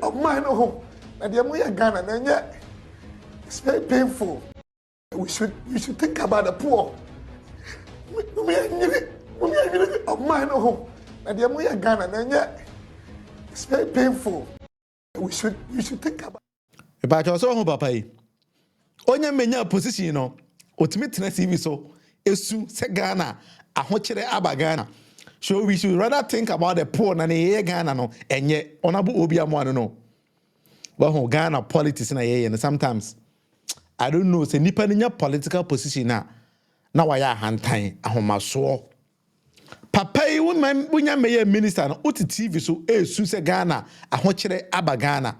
of mine home. And the Amoah Ghana, and yet it's very painful. We should think about the poor. Of mine home. And the Amoah Ghana, and yet it's very painful. We should think about. But also home, Papa. Onya menya position no. Ultimate TV so. Esu se Ghana. Ahochere aba Ghana. So we should rather think about the poor than the Ghana no. And yet onabu obi amwano no. Well, Ghana politics na ye and sometimes I don't know. Say nipa niya political position na waya hantai ahoma so. Papa yi wunya meye minister no uti TV so esu se Ghana ahochere aba Ghana.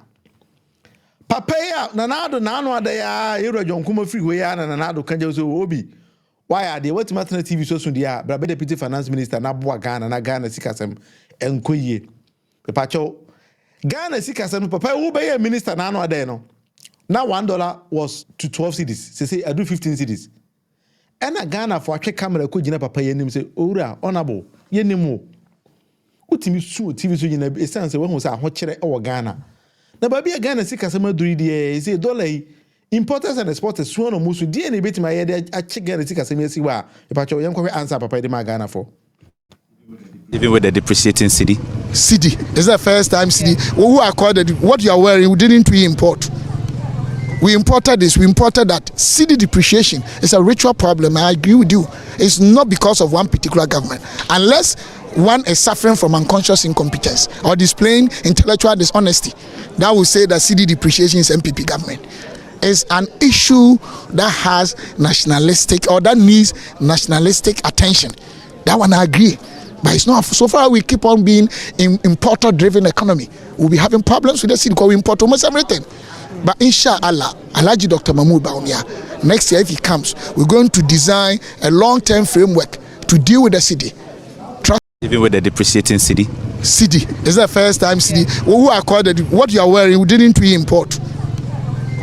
Papa ya nanado nanu ada ya yero jonkuma free we ya nanado kanje so obi. Why are they what matter TV so soon dia bra be deputy finance minister na boa Ghana na Ghana sikasem enkoye. Pacho Ghana sikasem papa who be minister nanu ada no. Now $1 was to 12 cedis. Say I do 15 cedis. And a Ghana for a check camera could you papa yenim say ora honorable yenimo. Utimi su TV so you a sense when was a hot chair or Ghana. Na baby a Ghana sikasem do the say dollar importers and exporters swan or musu di any bit my head a check Ghana sikasem see wa. If I show young answer papa de Ghana for. Even with the depreciating Cedi. Cedi. This is the first time Cedi. Who accorded what you are wearing, we didn't we import. We imported this, we imported that. Cedi depreciation is a ritual problem. I agree with you. It's not because of one particular government. Unless one is suffering from unconscious incompetence or displaying intellectual dishonesty, that will say that Cedi depreciation is MPP government. It's an issue that has nationalistic or that needs nationalistic attention. That one I agree. But it's not, so far we keep on being in importer-driven economy. We'll be having problems with the Cedi because we import almost everything. But inshallah, Alhaji Dr. Bawumia, next year if he comes, we're going to design a long-term framework to deal with the Cedi. Even with the depreciating Cedi. Cedi. This is the first time Cedi. Who accorded what you are wearing, we didn't we import.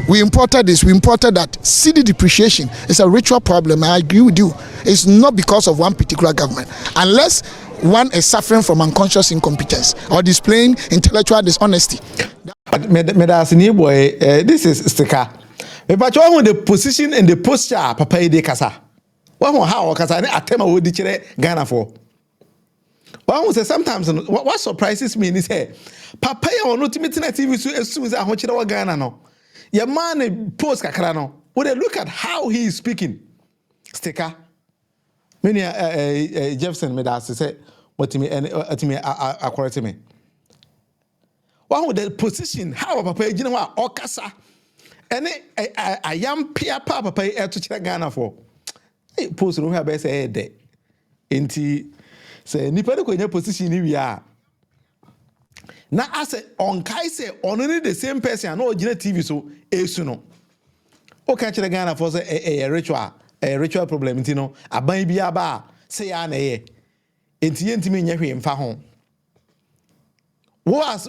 We imported this, we imported that. Cedi depreciation is a ritual problem. I agree with you. It's not because of one particular government. Unless one is suffering from unconscious incompetence or displaying intellectual dishonesty. This is sticker. But you want the position and the posture, Papa de Casa. One how Casa atema would declare Ghana for. One say sometimes what surprises me is hey, Papa or not meeting a TV so as soon as I watch it Ghana no. Your man post kakrano. Would they look at how he is speaking? Sticker. Many Jefferson made us say what to me and to me according to me. One with the position, how Papa, you know what, Okasa, and a young Pia Papa pay to check Ghana for. Hey, post no have best a day. Inti say, Nipper, in your position, we are. Now, I say, on Kaise, only the same person, I know TV so, suno. Okay, check Ghana for a ritual problem, you know, a baby a bar, say, an a. Inti me in Fahon. Was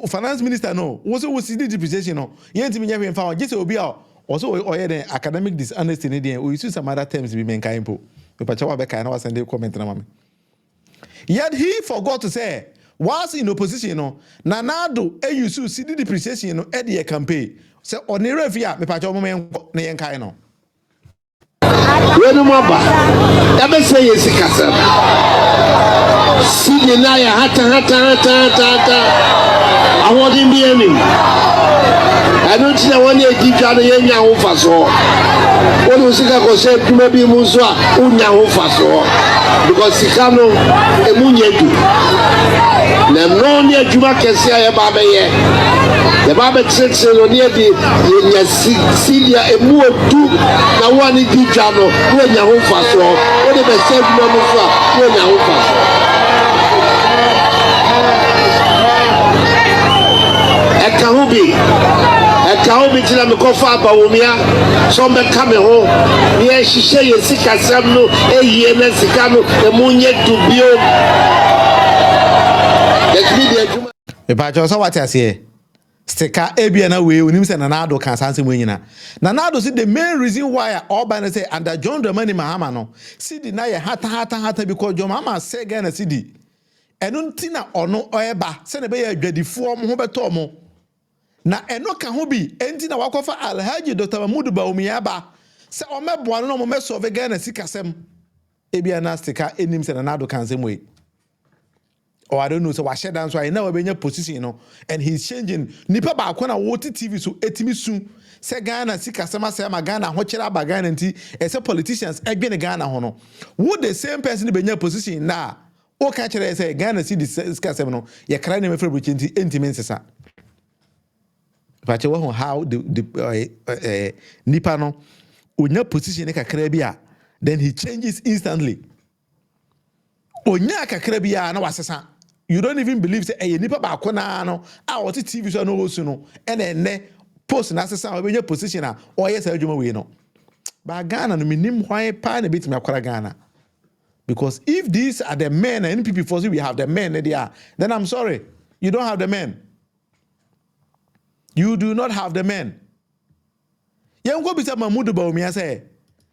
finance minister no was Cedi depreciation no yenti me nyawe mfa just obi a also the academic dishonesty ne dey we use some other terms be menka impo me pacha wa be kai na wa send comment na mama. Yet he forgot to say was in opposition no nanado e use Cedi depreciation no e dey campaign say onere afia me pacha mo men na yen kai no when maba ya be say yesikasa Cedi na ya hata I want him be any. I don't see one year give you the young who fast so. When you see go say to maybe Muswa, unya who fast so. Because Sikano e munyedu. Na no near Juma kesi ya baba ye. The baba tse no near the nya Cedia e mu odu na one di jano unya who fast so. When the say no Muswa, unya who fast so. Ekahubi tina me kofa Bawumia so me kame ho ye hihye ye sikasam no eyie na sika no emunye dubio me pa jo so what ase sticker ebia na we onim se nanado kan sanse mu nyina nanado see the main reason why all ban say under John Dramani Mahama no Cedi na ye hata because John Mahama say Ghana Cedi ɛno nti na ɔno ɔyɛba sɛ ne bɛyɛ adwadifoɔ mo ho bɛtɔ mo na ɛno ka ho bi enti na wakɔfa Alhaji Dr. Mahmoud Bawumia ba sɛ ɔmɛboa no na ɔmɛsɔve Ghana sikasɛm ebia na stika enim sɛ na nado kan sɛm wei or I don't know so wahyɛ dan so I na wabɛnya position no and he's changing nipa baako na wɔte TV so etimi su sɛ Ghana sikasɛm asɛ ma Ghana ho kyerɛ aba Ghana nti ɛsɛ politicians ɛdwene Ghana ho no wo the same person bɛnya position na o ka kyerɛ sɛ Ghana sikasɛm no yɛ kra ne mefrɛ bro nti entimi nsesa but you want how the nipa no onya position kakra bi a then he changes instantly onya kakra bi a na wasesa you don't even believe say eh nipa ba ko na no a wote TV so no hosu no ene post na asesa obenya position a oyɛ sa adwuma we no ba Ghana no minim hwan pa na betimi akwara Ghana because if these are the men and NPP force we have the men there then I'm sorry you don't have the men. You do not have the men. Yengo bisa Mahmoud Bawumia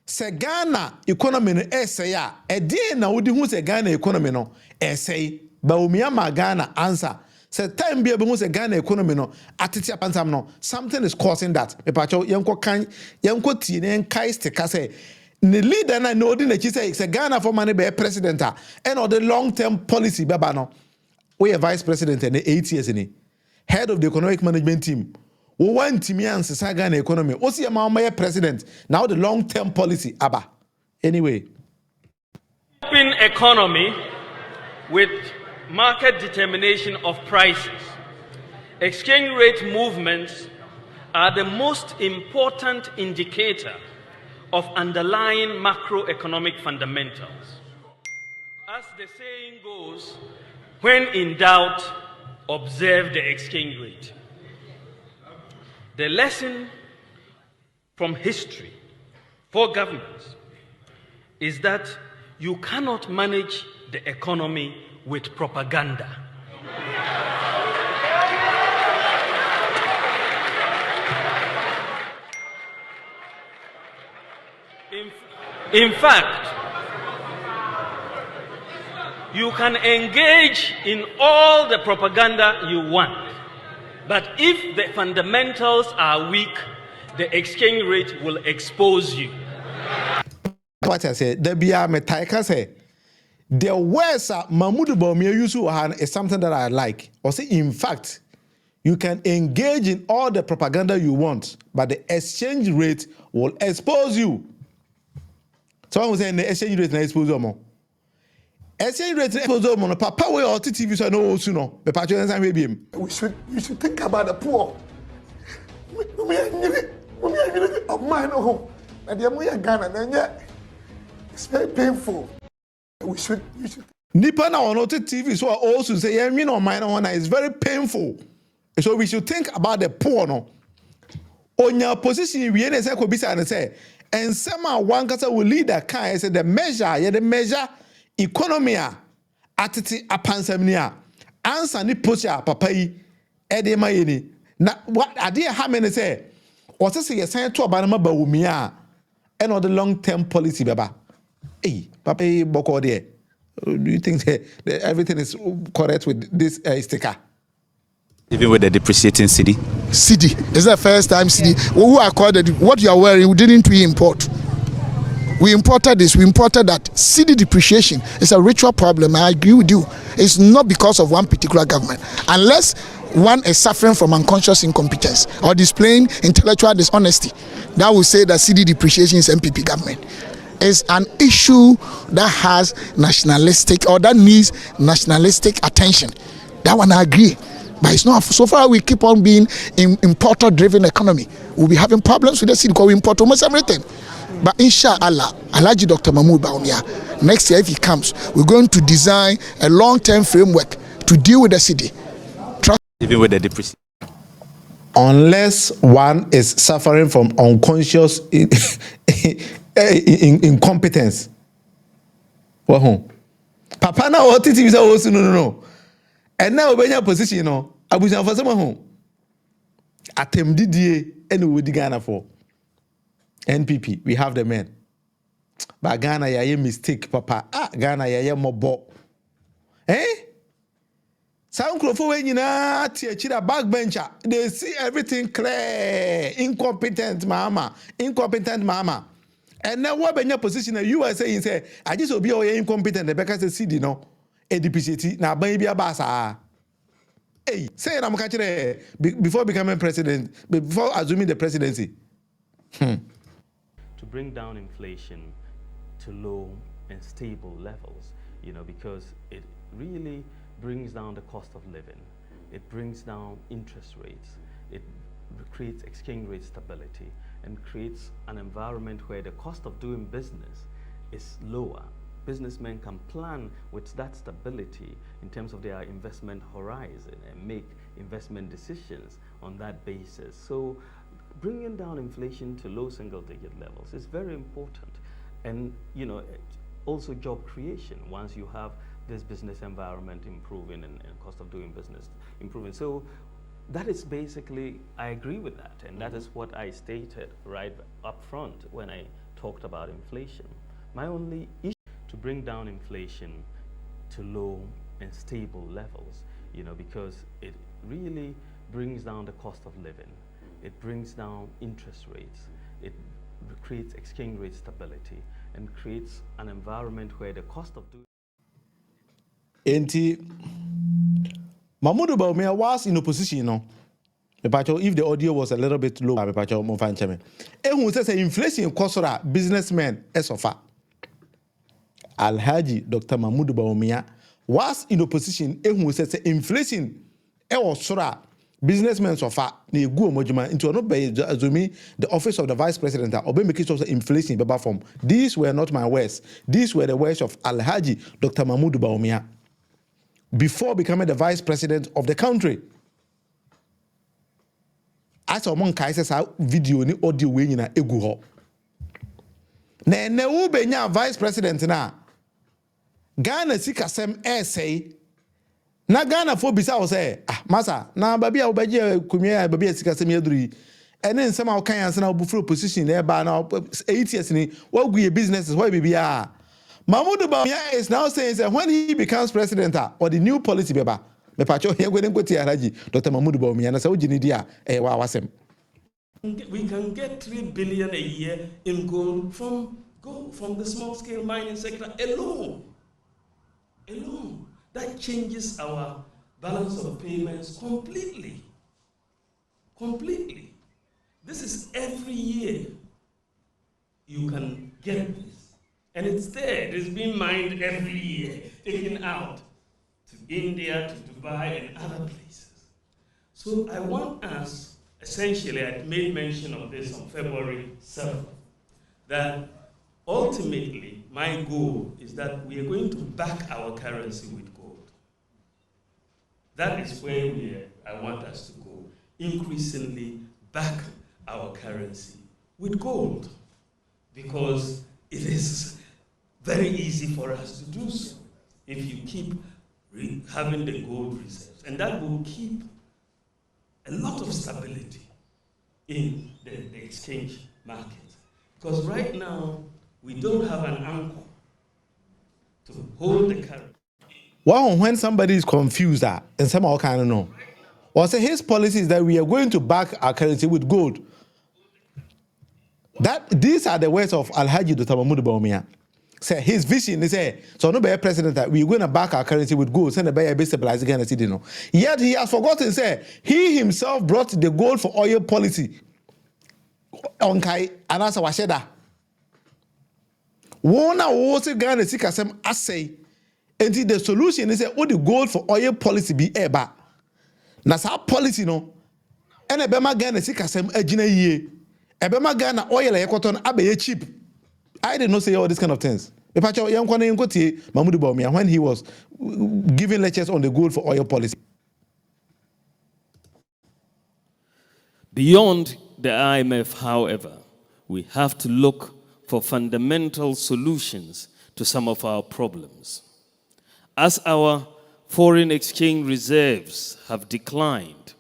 say Ghana economy no essay a ede na wodi hu say Ghana economy no essay Bawumia ma Ghana answer say time bia be hu say Ghana economy no atete apansam no something is causing that mepacho yenko tie ne kai stika say the leader na no odi na chi say Ghana for money be president and or the long term policy baba no we vice president and 8 years ni head of the economic management team. We want to me answer Ghana economy. Osi my president. Now the long-term policy. Abba. Anyway. Open economy with market determination of prices. Exchange rate movements are the most important indicator of underlying macroeconomic fundamentals. As the saying goes, when in doubt, observe the exchange rate. The lesson from history for governments is that you cannot manage the economy with propaganda. In fact, you can engage in all the propaganda you want, but if the fundamentals are weak, the exchange rate will expose you. What I say, there be a metaika say, the words Mahmoud Bawumia use is something that I like. Or say, in fact, you can engage in all the propaganda you want, but the exchange rate will expose you. Someone was saying the exchange rate will expose you. Exchange rate expose you. Papa we or TV so no also no. But we should think about the poor. It's very painful. We should. Nipa na on TV so also say yeah, me no mind on it's very painful. So we should think about the poor no. On your position we say ko bisa and say and some one kasa will lead that kind say the measure economy atiti apansamnia answer ni posture papa yi e dey maye ni na what ade ha me say o say yes to oba na Bawumia and or the long term policy baba hey papa boko there do you think that everything is correct with this sticker even with the depreciating Cedi? Cedi. It's the first time Cedi. Who accorded what you are wearing, we didn't we import. We imported this, we imported that. Cedi depreciation is a ritual problem. I agree with you. It's not because of one particular government. Unless one is suffering from unconscious incompetence or displaying intellectual dishonesty, that will say that Cedi depreciation is MPP government. It's an issue that has nationalistic or that needs nationalistic attention. That one I agree. But it's not, so far we keep on being in importer-driven economy. We'll be having problems with the city because we import almost everything. But inshallah, Alhaji Dr. Mahmoud Bawumia, next year if he comes, we're going to design a long-term framework to deal with the city. Even with the depreciation. Unless one is suffering from unconscious incompetence. Well, Papa na what it is also no. And now when your position, you know, I was for some home. Atem Didier and we would Ghana for NPP. We have the men. But Ghana ya mistake, Papa. Ghana ya mobo. Eh? Some crofo nyina tie backbencher. They see everything clear. Incompetent mama. And now what benya position you are saying say I just obi o incompetent because the Cedi no EDPCT na ban bia ba sa. Hey, say na mka kire before becoming president, before assuming the presidency. To bring down inflation to low and stable levels, because it really brings down the cost of living. It brings down interest rates. It creates exchange rate stability and creates an environment where the cost of doing business is lower. Businessmen can plan with that stability in terms of their investment horizon and make investment decisions on that basis. So bringing down inflation to low single-digit levels is very important. And also job creation once you have this business environment improving and cost of doing business improving. So that is basically, I agree with that, and that is what I stated right up front when I talked about inflation. My only issue to bring down inflation to low and stable levels, because it really brings down the cost of living. It brings down interest rates. It creates exchange rate stability and creates an environment where the cost of doing. Enti Mahmoud Bawumia was in opposition, if the audio was a little bit low, who says inflation kosora businessmen esofa. Alhaji Dr. Mahmoud Bawumia was in opposition, who says inflation sora businessmen sofa ne gu omojuma into no be azumi the office of the vice president or be making sure inflation be from. These were not my words. These were the words of Alhaji Dr. Mahmoud Bawumia before becoming the vice president of the country. As among cases, video ni audio we nyina egu ho. Na wo benya vice president na Ghana sikasem essay na Ghana fo bisa wo say masa na babi a wo baje kumia babi a sikasem yaduri ene nsem a wo kan ansa na wo bufro position na ba na 8 years ni wo gu ye businesses why bibia. Mahmoud Bawumia is now saying that when he becomes president or the new policy beba me pacho here going to Alhaji Dr. Mahmoud Bawumia na say ojini dia wa wasem. We can get 3 billion a year in gold from the small scale mining sector alone. That changes our balance of payments completely. This is every year you can get this. And it's there, it's being mined every year, taken out to India, to Dubai, and other places. So I want us, essentially, I made mention of this on February 7th, that ultimately my goal is that we are going to back our currency with gold. That is where I want us to go, increasingly back our currency with gold, because it is very easy for us to do so if you keep having the gold reserves. And that will keep a lot of stability in the exchange market. Because right now, we don't have an anchor to hold the currency. Well, when somebody is confused and somehow kind of know, or say his policy is that we are going to back our currency with gold. These are the words of Alhaji Dr. Mahmoud Bawumia. Say his vision is so no be president that we're going to back our currency with gold, send the buy a stabilize Ghana cedi no. Yet he has forgotten say he himself brought the gold for oil policy on kai anasa washeda. Wona wo se Ghana sikasem asay. And the solution is all the gold for oil policy be eba. Na sa policy no. Ene bema Ghana sikasem agina yie. Ebema Ghana oil e cotton abe cheap. I did not say all these kind of things. Mahmoud Bawumia when he was giving lectures on the gold for oil policy. Beyond the IMF, however, we have to look for fundamental solutions to some of our problems. As our foreign exchange reserves have declined,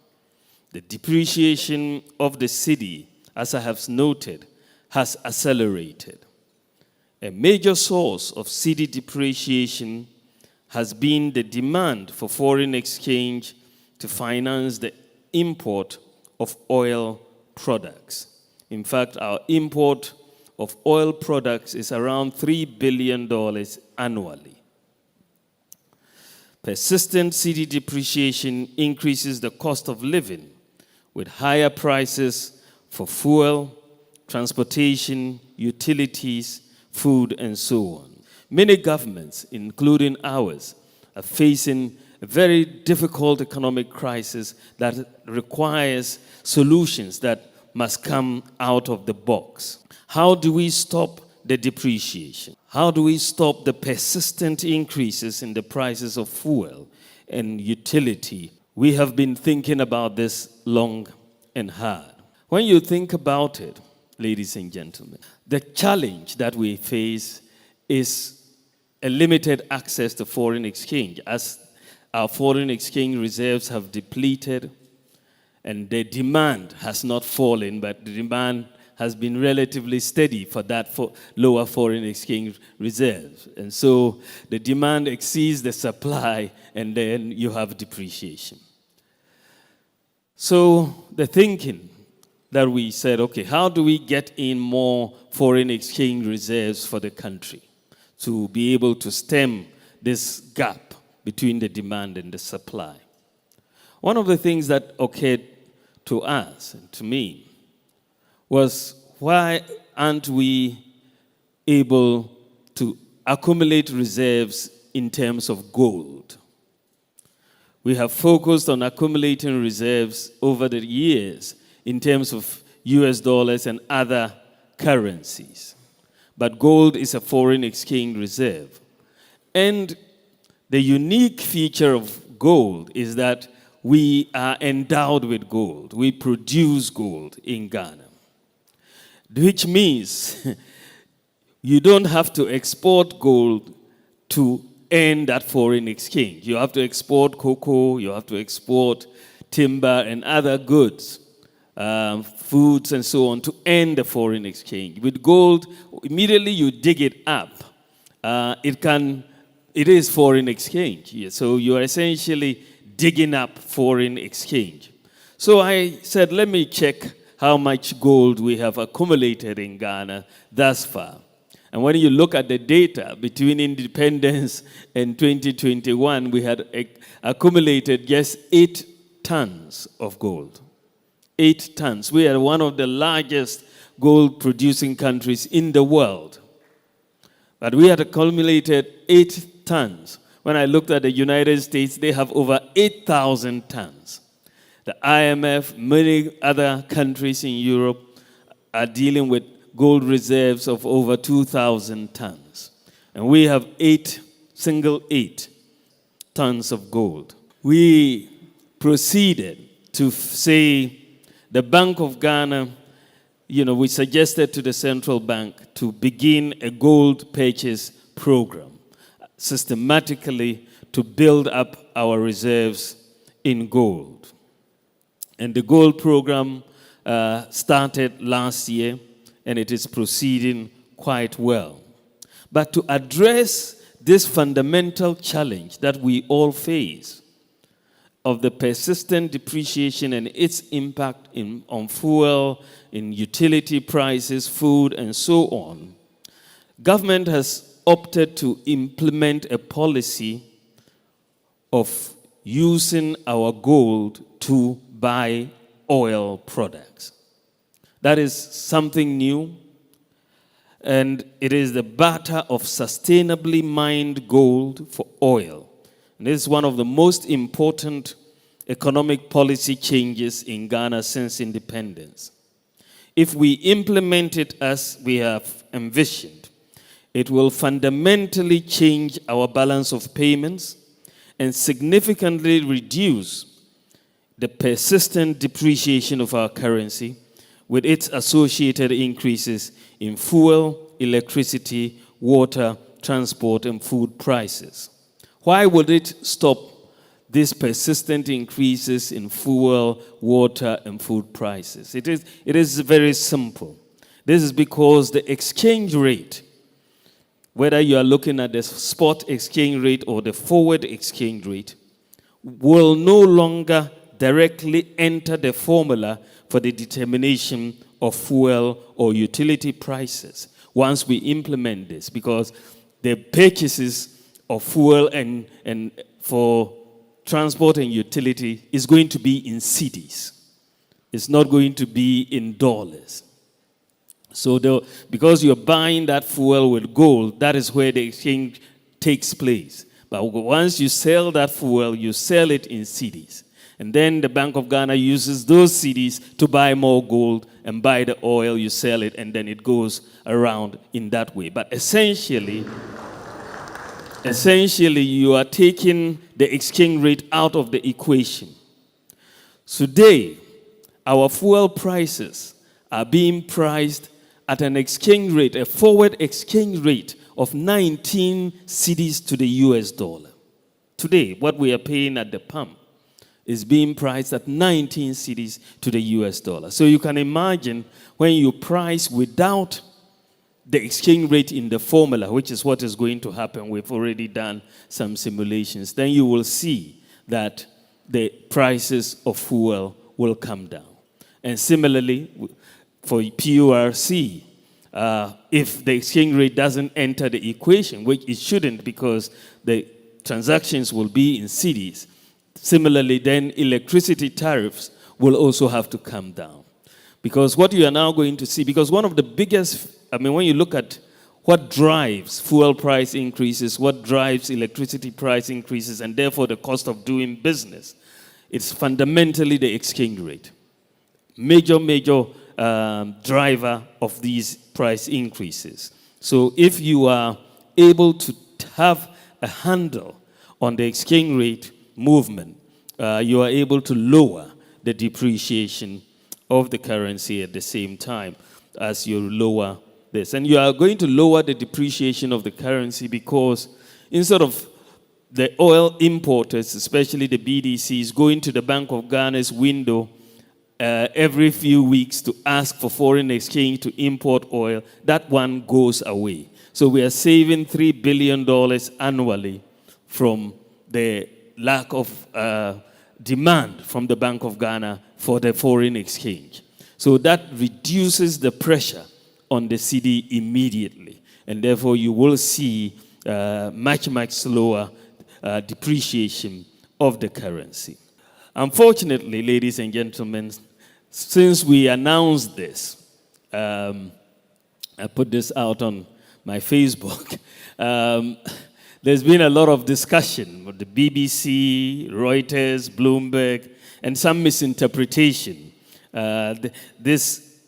the depreciation of the cedi, as I have noted, has accelerated. A major source of cedi depreciation has been the demand for foreign exchange to finance the import of oil products. In fact, our import of oil products is around $3 billion annually. Persistent cedi depreciation increases the cost of living with higher prices for fuel, transportation, utilities, food, and so on. Many governments, including ours, are facing a very difficult economic crisis that requires solutions that must come out of the box. How do we stop the depreciation? How do we stop the persistent increases in the prices of fuel and utility? We have been thinking about this long and hard. When you think about it, ladies and gentlemen, the challenge that we face is a limited access to foreign exchange, as our foreign exchange reserves have depleted and the demand has not fallen, but the demand has been relatively steady for that lower foreign exchange reserves. And so the demand exceeds the supply, and then you have depreciation. So the thinking that we said, okay, how do we get in more foreign exchange reserves for the country to be able to stem this gap between the demand and the supply? One of the things that occurred to us and to me was, why aren't we able to accumulate reserves in terms of gold? We have focused on accumulating reserves over the years in terms of US dollars and other currencies. But gold is a foreign exchange reserve. And the unique feature of gold is that we are endowed with gold. We produce gold in Ghana, which means you don't have to export gold to earn that foreign exchange. You have to export cocoa, you have to export timber and other goods, foods and so on, to earn the foreign exchange. With gold, immediately you dig it up. It is foreign exchange. So you are essentially digging up foreign exchange. So I said, let me check how much gold we have accumulated in Ghana thus far. And when you look at the data between independence and 2021, we had accumulated just 8 tons of gold. 8 tons. We are one of the largest gold-producing countries in the world. But we had accumulated 8 tons. When I looked at the United States, they have over 8,000 tons. The IMF, many other countries in Europe are dealing with gold reserves of over 2,000 tons. And we have 8 tons of gold. We proceeded to say the Bank of Ghana, we suggested to the central bank to begin a gold purchase program, systematically to build up our reserves in gold. And the gold program started last year, and it is proceeding quite well. But to address this fundamental challenge that we all face of the persistent depreciation and its impact on fuel, in utility prices, food, and so on, government has opted to implement a policy of using our gold to buy oil products. That is something new, and it is the barter of sustainably mined gold for oil. And this is one of the most important economic policy changes in Ghana since independence. If we implement it as we have envisioned, it will fundamentally change our balance of payments and significantly reduce the persistent depreciation of our currency with its associated increases in fuel, electricity, water, transport, and food prices. Why would it stop these persistent increases in fuel, water, and food prices? It is very simple. This is because the exchange rate whether you are looking at the spot exchange rate or the forward exchange rate, will no longer directly enter the formula for the determination of fuel or utility prices once we implement this, because the purchases of fuel and for transport and utility is going to be in cedis. It's not going to be in dollars. So because you're buying that fuel with gold, that is where the exchange takes place. But once you sell that fuel, you sell it in cedis. And then the Bank of Ghana uses those cedis to buy more gold and buy the oil, you sell it, and then it goes around in that way. But essentially, you are taking the exchange rate out of the equation. Today, our fuel prices are being priced at an exchange rate, a forward exchange rate of 19 cedis to the US dollar. Today, what we are paying at the pump is being priced at 19 cedis to the US dollar. So you can imagine when you price without the exchange rate in the formula, which is what is going to happen. We've already done some simulations. Then you will see that the prices of fuel will come down. And similarly, for PURC, if the exchange rate doesn't enter the equation, which it shouldn't because the transactions will be in cedis, similarly, then electricity tariffs will also have to come down. Because what you are now going to see, because one of the biggest, when you look at what drives fuel price increases, what drives electricity price increases, and therefore the cost of doing business, it's fundamentally the exchange rate. Major driver of these price increases. So if you are able to have a handle on the exchange rate movement, you are able to lower the depreciation of the currency at the same time as you lower this. And you are going to lower the depreciation of the currency because instead of the oil importers, especially the BDCs, going to the Bank of Ghana's window every few weeks to ask for foreign exchange to import oil, that one goes away. So we are saving $3 billion annually from the lack of demand from the Bank of Ghana for the foreign exchange. So that reduces the pressure on the cedi immediately. And therefore you will see much slower depreciation of the currency. Unfortunately, ladies and gentlemen, since we announced this, I put this out on my Facebook, there's been a lot of discussion with the BBC, Reuters, Bloomberg, and some misinterpretation. This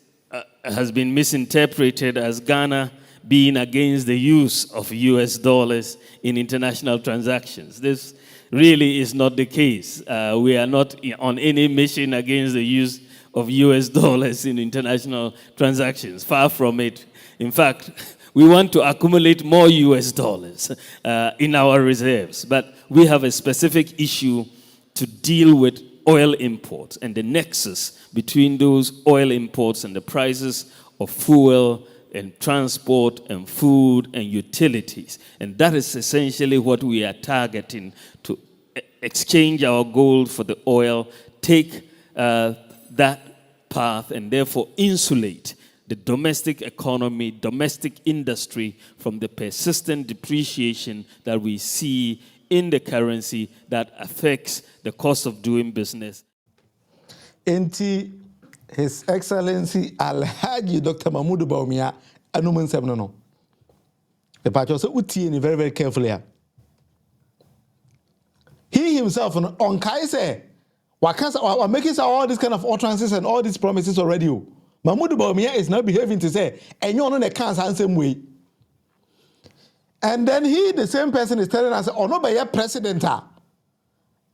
has been misinterpreted as Ghana being against the use of US dollars in international transactions. This really is not the case. We are not on any mission against the use of US dollars in international transactions. Far from it. In fact, we want to accumulate more US dollars in our reserves. But we have a specific issue to deal with oil imports and the nexus between those oil imports and the prices of fuel and transport and food and utilities. And that is essentially what we are targeting, to exchange our gold for the oil, take that path, and therefore insulate the domestic economy, domestic industry from the persistent depreciation that we see in the currency that affects the cost of doing business. His Excellency Alhaji Dr. Mahmoud Bawumia anumun semno no. The patcho so utie ni very carefully. He himself on Kaise wa making all these kind of utterances and all these promises already. Mahmoud Bawumia is now behaving to say enyo no ne kan same way. And then the same person is telling us, oh no, be a president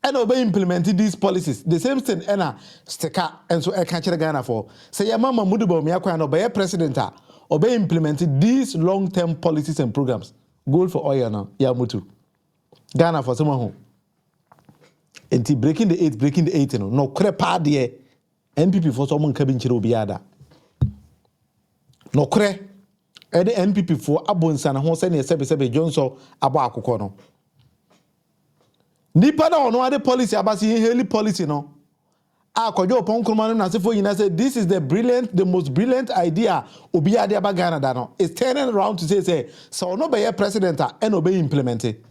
and obey implementing these policies. The same thing, sticker, and so I can't Ghana for. Say, your mama Mudubo Miako and obey a president, obey implementing these long-term policies and programs. Gold for oil now, Yamutu. Ghana for someone home. And breaking the eight, no crepa de NPP for someone cabin chirobiada. No cre. the NPP for abonsa na ho se ne sebe Johnson abo akokɔ no nipa na ono ade policy abasi heli policy no akɔdwo ponkroma no na sefo yina say this is the most brilliant idea obi ade aba Ghana da no is turning around to say so no be president and obey implement it.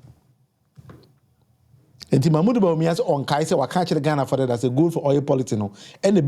Enti Bawumia say on kai say waka kire Ghana for that as a good for oil policy no and the